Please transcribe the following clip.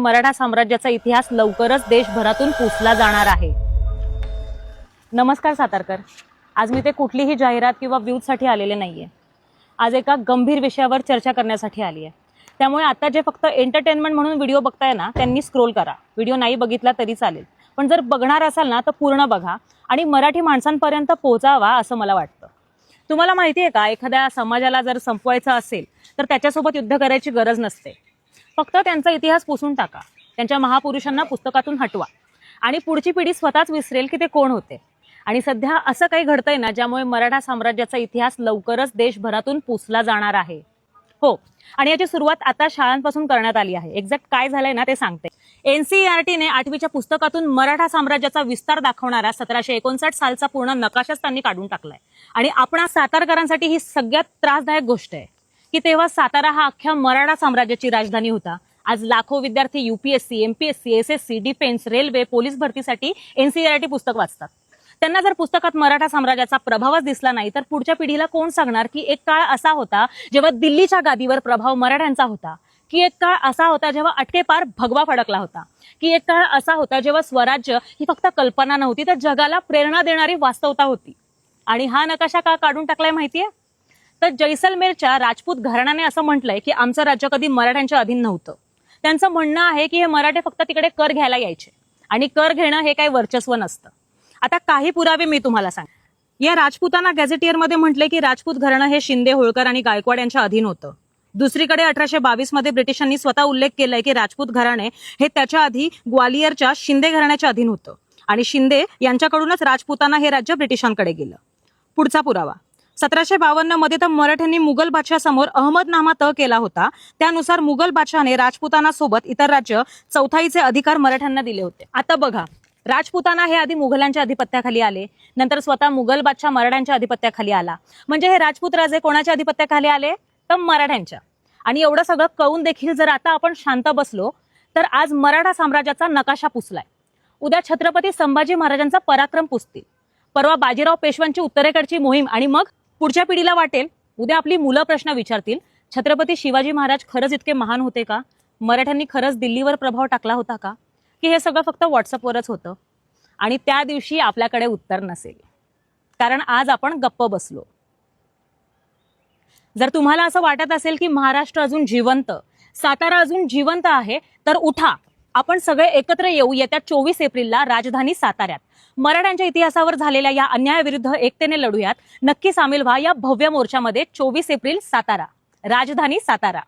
मराठा साम्राज्याचा इतिहास लवकरच देशभरातून पुसला जाणार आहे। नमस्कार सातारकर, आज मी ते कुठलीही जाहिरात किंवा व्ह्यूजसाठी आलेले नाहीये। आज एका गंभीर विषयावर चर्चा करण्यासाठी आली आहे। त्यामुळे आता जे फक्त एंटरटेनमेंट म्हणून व्हिडिओ बघताय ना, त्यांनी स्क्रोल करा। व्हिडिओ नाही बघितला तरी चालेल, पण जर बघणार असाल ना तर पूर्ण बघा आणि मराठी माणसांपर्यंत पोहोचावा असं मला वाटतं। तुम्हाला माहिती आहे का, एखाद्या समाजाला जर संपवायचं असेल तर त्याच्यासोबत युद्ध करायची गरज नसते। फक्त त्यांचा इतिहास पुसून टाका, त्यांच्या महापुरुषांना पुस्तकातून हटवा आणि पुढची पिढी स्वतःच विसरेल की ते कोण होते। आणि सध्या असं काही घडतंय ना, ज्यामुळे मराठा साम्राज्याचा इतिहास लवकरच देशभरातून पुसला जाणार आहे। हो, आणि याची सुरुवात आता शाळांपासून करण्यात आली आहे। एक्झॅक्ट काय झालंय ना ते सांगते। एनसीईआरटीने 8वीच्या पुस्तकातून मराठा साम्राज्याचा विस्तार दाखवणारा 1759 सालचा पूर्ण नकाशाच त्यांनी काढून टाकलाय। आणि आपणा सातारकरांसाठी ही सगळ्यात त्रासदायक गोष्ट आहे की तेव्हा सातारा हा अख्ख्या मराठा साम्राज्याची राजधानी होता। आज लाखो विद्यार्थी UPSC, MPSC, SSC, defence, railway, police भरतीसाठी एनसीईआरटी पुस्तक वाचतात। त्यांना जर पुस्तकात मराठा साम्राज्याचा प्रभावच दिसला नाही तर पुढच्या पिढीला कोण सांगणार की एक काळ असा होता जेव्हा दिल्लीच्या गादीवर प्रभाव मराठ्यांचा होता, की एक काळ असा होता जेव्हा अटकेपार भगवा फडकला होता, की एक काळ असा होता जेव्हा स्वराज्य ही फक्त कल्पना नव्हती तर जगाला प्रेरणा देणारी वास्तवता होती। आणि हा नकाशा का काढून टाकलाय माहितीये? तर जैसलमेरच्या राजपूत घराण्याने असं म्हटलंय की आमचं राज्य कधी मराठ्यांच्या अधीन नव्हतं। त्यांचं म्हणणं आहे की हे मराठे फक्त तिकडे कर घ्यायला यायचे आणि कर घेणं हे काही वर्चस्व नसतं। आता काही पुरावे मी तुम्हाला सांग। या राजपुताना गॅझेटियर मध्ये म्हटले की राजपूत घराणं हे शिंदे, होळकर आणि गायकवाड यांच्या अधीन होतं। दुसरीकडे 1822 मध्ये ब्रिटिशांनी स्वतः उल्लेख केलाय की राजपूत घराणे हे त्याच्या आधी ग्वालियरच्या शिंदे घराण्याच्या अधीन होतं आणि शिंदे यांच्याकडूनच राजपुताना हे राज्य ब्रिटिशांकडे गेलं। पुढचा पुरावा 1752 मध्ये तर मराठ्यांनी मुघल बादशाह समोर अहमदनामा तह केला होता। त्यानुसार मुघल बादशहाने राजपुताना सोबत इतर राज्य चौथाईचे अधिकार मराठ्यांना दिले होते। आता बघा, राजपुताना हे आधी मुघलांच्या अधिपत्याखाली आले, नंतर स्वतः मुघल बादशाह मराठ्यांच्या अधिपत्याखाली आला। म्हणजे हे राजपूत राजे कोणाच्या अधिपत्याखाली आले तर मराठ्यांच्या। आणि एवढं सगळं कळून देखील जर आता आपण शांत बसलो तर आज मराठा साम्राज्याचा नकाशा पुसलाय। उद्या छत्रपती संभाजी महाराजांचा पराक्रम पुसतील, परवा बाजीराव पेशव्यांची उत्तरेकडची मोहीम, आणि मग पुढच्या पिढीला वाटेल, उद्या आपली मुलं प्रश्न विचारतील, छत्रपती शिवाजी महाराज खरंच इतके महान होते का? मराठ्यांनी खरंच दिल्लीवर प्रभाव टाकला होता का? की हे सगळं फक्त व्हॉट्सअपवरच होतं? आणि त्या दिवशी आपल्याकडे उत्तर नसेल, कारण आज आपण गप्प बसलो। जर तुम्हाला असं वाटत असेल की महाराष्ट्र अजून जिवंत, सातारा अजून जिवंत आहे, तर उठा, आपण सगळे एकत्र येऊ येत्या 24 एप्रिलला राजधानी साताऱ्यात। मराठ्यांच्या इतिहासावर झालेल्या या अन्यायाविरुद्ध एकतेने लढूयात। नक्की सामील व्हा या भव्य मोर्चामध्ये। 24 एप्रिल सातारा, राजधानी सातारा।